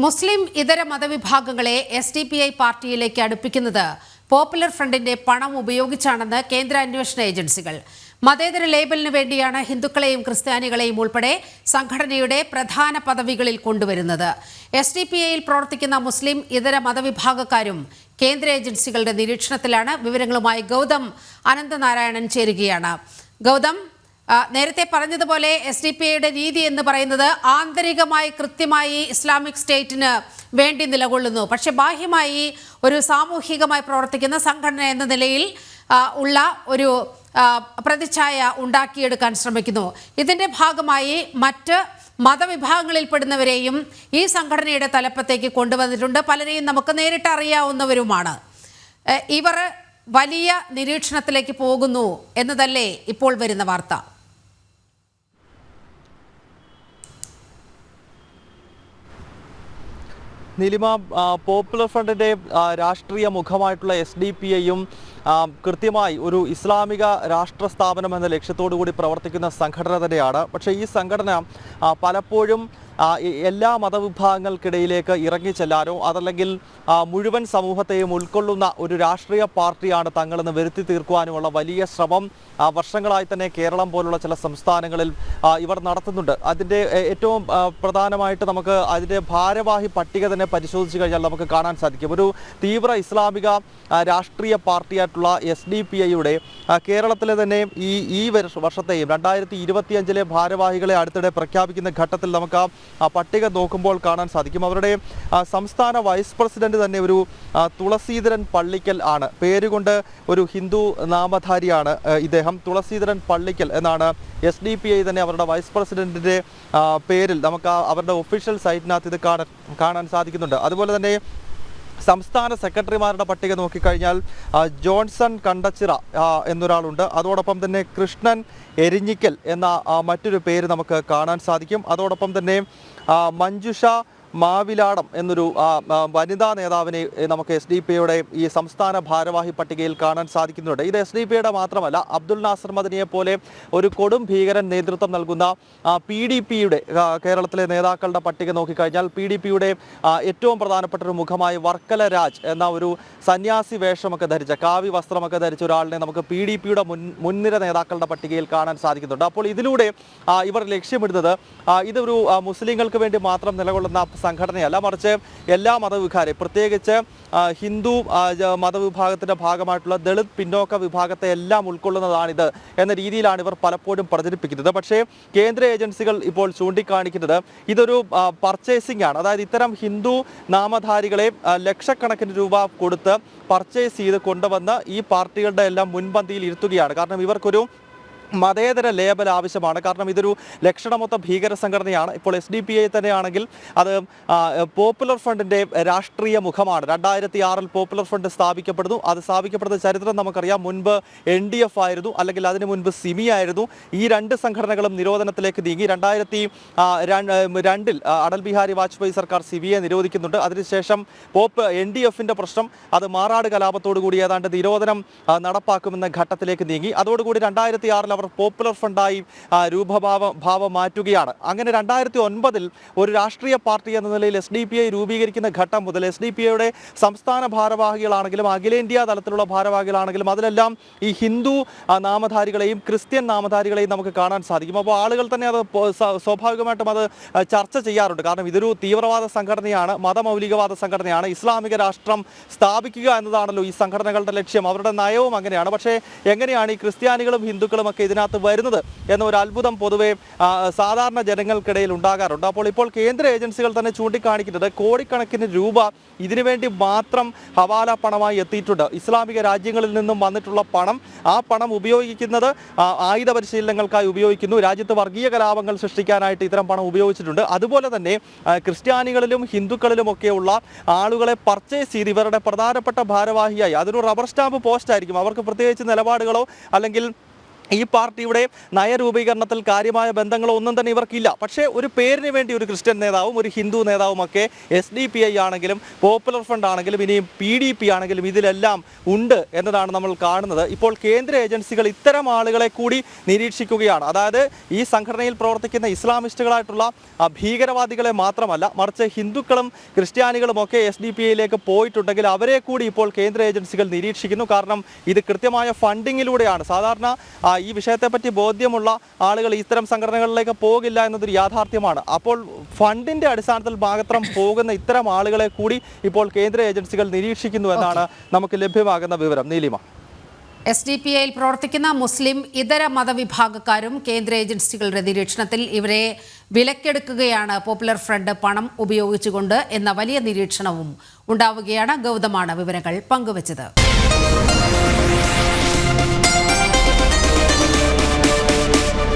മുസ്ലിം ഇതര മതവിഭാഗങ്ങളെ SDPI പാർട്ടിയിലേക്ക് അടുപ്പിക്കുന്നത് popular ഫ്രണ്ടിന്റെ പണം ഉപയോഗിച്ചാണെന്ന് കേന്ദ്ര അന്വേഷണ ഏജൻസികൾ. മതേതര ലേബലിന് വേണ്ടിയാണ് ഹിന്ദുക്കളെയും ക്രിസ്ത്യാനികളെയും ഉൾപ്പെടെ സംഘടനയുടെ പ്രധാന പദവികളിൽ കൊണ്ടുവരുന്നത്. SDPIയിൽ പ്രവർത്തിക്കുന്ന മുസ്ലിം ഇതര മതവിഭാഗക്കാരും കേന്ദ്ര ഏജൻസികളുടെ നിരീക്ഷണത്തിലാണ്. വിവരങ്ങളുമായി ഗൗതം അനന്തനാരായണൻ ചേരുകയാണ്. ഗൗതം, നേരത്തെ പറഞ്ഞതുപോലെ SDPIയുടെ രീതി എന്ന് പറയുന്നത് ആന്തരികമായി കൃത്യമായി ഇസ്ലാമിക് സ്റ്റേറ്റിന് വേണ്ടി നിലകൊള്ളുന്നു. പക്ഷെ ബാഹ്യമായി ഒരു സാമൂഹികമായി പ്രവർത്തിക്കുന്ന സംഘടന എന്ന നിലയിൽ ഉള്ള ഒരു പ്രതിച്ഛായ ഉണ്ടാക്കിയെടുക്കാൻ ശ്രമിക്കുന്നു. ഇതിൻ്റെ ഭാഗമായി മറ്റ് മതവിഭാഗങ്ങളിൽപ്പെടുന്നവരെയും ഈ സംഘടനയുടെ തലപ്പത്തേക്ക് കൊണ്ടുവന്നിട്ടുണ്ട്. പലരെയും നമുക്ക് നേരിട്ട് അറിയാവുന്നവരുമാണ്. ഇവർ വലിയ നിരീക്ഷണത്തിലേക്ക് പോകുന്നു എന്നതല്ലേ ഇപ്പോൾ വരുന്ന വാർത്ത? നീലിമ, പോപ്പുലർ ഫ്രണ്ടിൻ്റെ രാഷ്ട്രീയ മുഖമായിട്ടുള്ള SDPIയും കൃത്യമായി ഒരു ഇസ്ലാമിക രാഷ്ട്ര സ്ഥാപനം എന്ന ലക്ഷ്യത്തോടു കൂടി പ്രവർത്തിക്കുന്ന സംഘടന തന്നെയാണ്. പക്ഷേ ഈ സംഘടന പലപ്പോഴും എല്ലാ മതവിഭാഗങ്ങൾക്കിടയിലേക്ക് ഇറങ്ങിച്ചെല്ലാനോ അതല്ലെങ്കിൽ മുഴുവൻ സമൂഹത്തെയും ഉൾക്കൊള്ളുന്ന ഒരു രാഷ്ട്രീയ പാർട്ടിയാണ് തങ്ങളെന്ന് വരുത്തി തീർക്കുവാനുമുള്ള വലിയ ശ്രമം വർഷങ്ങളായി തന്നെ കേരളം പോലുള്ള ചില സംസ്ഥാനങ്ങളിൽ ഇവർ നടത്തുന്നുണ്ട്. അതിൻ്റെ ഏറ്റവും പ്രധാനമായിട്ട് നമുക്ക് അതിൻ്റെ ഭാരവാഹി പട്ടിക തന്നെ പരിശോധിച്ച് കഴിഞ്ഞാൽ നമുക്ക് കാണാൻ സാധിക്കും. ഒരു തീവ്ര ഇസ്ലാമിക രാഷ്ട്രീയ പാർട്ടിയായിട്ടുള്ള SDPIയുടെ കേരളത്തിലെ തന്നെ ഈ വർഷത്തെയും 2025 ഭാരവാഹികളെ അടുത്തിടെ പ്രഖ്യാപിക്കുന്ന ഘട്ടത്തിൽ നമുക്ക് ആ പട്ടിക നോക്കുമ്പോൾ കാണാൻ സാധിക്കും. അവരുടെ സംസ്ഥാന വൈസ് പ്രസിഡന്റ് തന്നെ ഒരു തുളസീധരൻ പള്ളിക്കൽ ആണ്. പേരുകൊണ്ട് ഒരു ഹിന്ദു നാമധാരിയാണ് ഇദ്ദേഹം. തുളസീധരൻ പള്ളിക്കൽ എന്നാണ് SDPI തന്നെ അവരുടെ വൈസ് പ്രസിഡന്റിന്റെ പേരിൽ നമുക്ക് അവരുടെ ഒഫീഷ്യൽ സൈറ്റിനകത്ത് ഇത് കാണാൻ സാധിക്കുന്നുണ്ട്. അതുപോലെ തന്നെ സംസ്ഥാന സെക്രട്ടറിമാരുടെ പട്ടിക നോക്കിക്കഴിഞ്ഞാൽ ജോൺസൺ കണ്ടച്ചിറ എന്നൊരാളുണ്ട്. അതോടൊപ്പം തന്നെ കൃഷ്ണൻ എരിഞ്ഞിക്കൽ എന്ന മറ്റൊരു പേര് നമുക്ക് കാണാൻ സാധിക്കും. അതോടൊപ്പം തന്നെ മഞ്ജുഷ മാവിലാടം എന്നൊരു വനിതാ നേതാവിനെ നമുക്ക് SDPIയുടെ ഈ സംസ്ഥാന ഭാരവാഹി പട്ടികയിൽ കാണാൻ സാധിക്കുന്നുണ്ട്. ഇത് SDPIയുടെ മാത്രമല്ല, അബ്ദുൽ നാസർ മദനിയെ പോലെ ഒരു കൊടും ഭീകരൻ നേതൃത്വം നൽകുന്ന PDPയുടെ കേരളത്തിലെ നേതാക്കളുടെ പട്ടിക നോക്കിക്കഴിഞ്ഞാൽ PDPയുടെ ഏറ്റവും പ്രധാനപ്പെട്ട ഒരു മുഖമായി വർക്കല രാജ് എന്ന ഒരു സന്യാസി വേഷമൊക്കെ ധരിച്ച, കാവി വസ്ത്രമൊക്കെ ധരിച്ച ഒരാളിനെ നമുക്ക് PDPയുടെ മുൻനിര നേതാക്കളുടെ പട്ടികയിൽ കാണാൻ സാധിക്കുന്നുണ്ട്. അപ്പോൾ ഇതിലൂടെ ഇവർ ലക്ഷ്യമിടുന്നത് ഇതൊരു മുസ്ലിങ്ങൾക്ക് വേണ്ടി മാത്രം നിലകൊള്ളുന്ന സംഘടനയല്ല, മറിച്ച് എല്ലാ മതവിഭാഗരെയും, പ്രത്യേകിച്ച് ഹിന്ദു മതവിഭാഗത്തിൻ്റെ ഭാഗമായിട്ടുള്ള ദളിത് പിന്നോക്ക വിഭാഗത്തെ എല്ലാം ഉൾക്കൊള്ളുന്നതാണിത് എന്ന രീതിയിലാണ് ഇവർ പലപ്പോഴും പ്രചരിപ്പിക്കുന്നത്. പക്ഷേ കേന്ദ്ര ഏജൻസികൾ ഇപ്പോൾ ചൂണ്ടിക്കാണിക്കുന്നത് ഇതൊരു പർച്ചേസിംഗ് ആണ്. അതായത് ഇത്തരം ഹിന്ദു നാമധാരികളെ ലക്ഷക്കണക്കിന് രൂപ കൊടുത്ത് പർച്ചേസ് ചെയ്ത് കൊണ്ടുവന്ന് ഈ പാർട്ടികളുടെ എല്ലാം മുൻപന്തിയിൽ ഇരുത്തുകയാണ്. കാരണം ഇവർക്കൊരു മതേതര ലേബൽ ആവശ്യമാണ്. കാരണം ഇതൊരു ലക്ഷണമൊത്ത ഭീകര സംഘടനയാണ്. ഇപ്പോൾ SDPI തന്നെയാണെങ്കിൽ അത് പോപ്പുലർ ഫ്രണ്ടിൻ്റെ രാഷ്ട്രീയ മുഖമാണ്. 2006 പോപ്പുലർ ഫ്രണ്ട് സ്ഥാപിക്കപ്പെടുന്നു. അത് സ്ഥാപിക്കപ്പെടുന്ന ചരിത്രം നമുക്കറിയാം. മുൻപ് NDF ആയിരുന്നു, അല്ലെങ്കിൽ അതിന് മുൻപ് സിമി ആയിരുന്നു. ഈ രണ്ട് സംഘടനകളും നിരോധനത്തിലേക്ക് നീങ്ങി. 2002 അടൽ ബിഹാരി വാജ്പേയി സർക്കാർ സിമിയെ നിരോധിക്കുന്നുണ്ട്. അതിനുശേഷം NDFൻ്റെ പ്രശ്നം അത് മാറാട് കലാപത്തോടുകൂടി ഏതാണ്ട് നിരോധനം നടപ്പാക്കുമെന്ന ഘട്ടത്തിലേക്ക് നീങ്ങി. അതോടുകൂടി 2006 പോപ്പുലർ ഫ്രണ്ടായി ഭാവം മാറ്റുകയാണ്. അങ്ങനെ 2009 ഒരു രാഷ്ട്രീയ പാർട്ടി എന്ന നിലയിൽ SDPI രൂപീകരിക്കുന്ന ഘട്ടം മുതൽ SDPIയുടെ സംസ്ഥാന ഭാരവാഹികളാണെങ്കിലും അഖിലേന്ത്യാ തലത്തിലുള്ള ഭാരവാഹികളാണെങ്കിലും അതിലെല്ലാം ഈ ഹിന്ദു നാമധാരികളെയും ക്രിസ്ത്യൻ നാമധാരികളെയും നമുക്ക് കാണാൻ സാധിക്കും. അപ്പോൾ ആളുകൾ തന്നെ അത് സ്വാഭാവികമായിട്ടും അത് ചർച്ച ചെയ്യാറുണ്ട്. കാരണം ഇതൊരു തീവ്രവാദ സംഘടനയാണ്, മതമൗലികവാദ സംഘടനയാണ്. ഇസ്ലാമിക രാഷ്ട്രം സ്ഥാപിക്കുക എന്നതാണല്ലോ ഈ സംഘടനകളുടെ ലക്ഷ്യം. അവരുടെ നയവും അങ്ങനെയാണ്. പക്ഷേ എങ്ങനെയാണ് ഈ ക്രിസ്ത്യാനികളും ഹിന്ദുക്കളും ഒക്കെ ഇതിനകത്ത് വരുന്നത് എന്ന ഒരു അത്ഭുതം പൊതുവെ സാധാരണ ജനങ്ങൾക്കിടയിൽ ഉണ്ടാകാറുണ്ട്. അപ്പോൾ ഇപ്പോൾ കേന്ദ്ര ഏജൻസികൾ തന്നെ ചൂണ്ടിക്കാണിക്കുന്നത് കോടിക്കണക്കിന് രൂപ ഇതിനുവേണ്ടി മാത്രം ഹവാല പണമായി എത്തിയിട്ടുണ്ട്. ഇസ്ലാമിക രാജ്യങ്ങളിൽ നിന്നും വന്നിട്ടുള്ള പണം, ആ പണം ഉപയോഗിക്കുന്നത് ആയുധ പരിശീലനങ്ങൾക്കായി ഉപയോഗിക്കുന്നു. രാജ്യത്ത് വർഗീയ കലാപങ്ങൾ സൃഷ്ടിക്കാനായിട്ട് ഇത്തരം പണം ഉപയോഗിച്ചിട്ടുണ്ട്. അതുപോലെ തന്നെ ക്രിസ്ത്യാനികളിലും ഹിന്ദുക്കളിലുമൊക്കെയുള്ള ആളുകളെ പർച്ചേസ് ചെയ്ത് ഇവരുടെ പ്രധാനപ്പെട്ട ഭാരവാഹിയായി, അതൊരു റബ്ബർ സ്റ്റാമ്പ് പോസ്റ്റ് ആയിരിക്കും. അവർക്ക് പ്രത്യേകിച്ച് നിലപാടുകളോ അല്ലെങ്കിൽ ഈ പാർട്ടിയുടെ നയരൂപീകരണത്തിൽ കാര്യമായ ബന്ധങ്ങളോ ഒന്നും തന്നെ ഇവർക്കില്ല. പക്ഷേ ഒരു പേരിന് വേണ്ടി ഒരു ക്രിസ്ത്യൻ നേതാവും ഒരു ഹിന്ദു നേതാവുമൊക്കെ SDPI ആണെങ്കിലും പോപ്പുലർ ഫ്രണ്ട് ആണെങ്കിലും ഇനിയും PDP ആണെങ്കിലും ഇതിലെല്ലാം ഉണ്ട് എന്നതാണ് നമ്മൾ കാണുന്നത്. ഇപ്പോൾ കേന്ദ്ര ഏജൻസികൾ ഇത്തരം ആളുകളെ കൂടി നിരീക്ഷിക്കുകയാണ്. അതായത് ഈ സംഘടനയിൽ പ്രവർത്തിക്കുന്ന ഇസ്ലാമിസ്റ്റുകളായിട്ടുള്ള ഭീകരവാദികളെ മാത്രമല്ല, മറിച്ച് ഹിന്ദുക്കളും ക്രിസ്ത്യാനികളും ഒക്കെ SDPIയിലേക്ക് പോയിട്ടുണ്ടെങ്കിൽ അവരെ കൂടി ഇപ്പോൾ കേന്ദ്ര ഏജൻസികൾ നിരീക്ഷിക്കുന്നു. കാരണം ഇത് കൃത്യമായ ഫണ്ടിങ്ങിലൂടെയാണ്. സാധാരണ ഈ വിഷയത്തെപ്പറ്റി ബോധ്യമുള്ള ആളുകൾ ഇത്തരം സംഘടനകളിലേക്ക് പോകില്ല എന്നതൊരു യാഥാർത്ഥ്യമാണ്. അപ്പോൾ ഫണ്ടിന്റെ അടിസ്ഥാനത്തിൽ മാത്രം പോകുന്ന ഇത്തരം ആളുകളെ കൂടി ഇപ്പോൾ കേന്ദ്ര ഏജൻസികൾ നിരീക്ഷിക്കുന്നു എന്നാണ് നമുക്ക് ലഭ്യമാകുന്ന വിവരം. നീലിമ, SDPIയിൽ പ്രവർത്തിക്കുന്ന മുസ്ലിം ഇതര മതവിഭാഗക്കാരും കേന്ദ്ര ഏജൻസികളുടെ നിരീക്ഷണത്തിൽ. ഇവരെ വിലക്കെടുക്കുകയാണ് പോപ്പുലർ ഫ്രണ്ട് പണം ഉപയോഗിച്ചുകൊണ്ട് എന്ന വലിയ നിരീക്ഷണവും ഉണ്ടാവുകയാണ്. ഗൗതമാണ് വിവരങ്ങൾ പങ്കുവച്ചത്.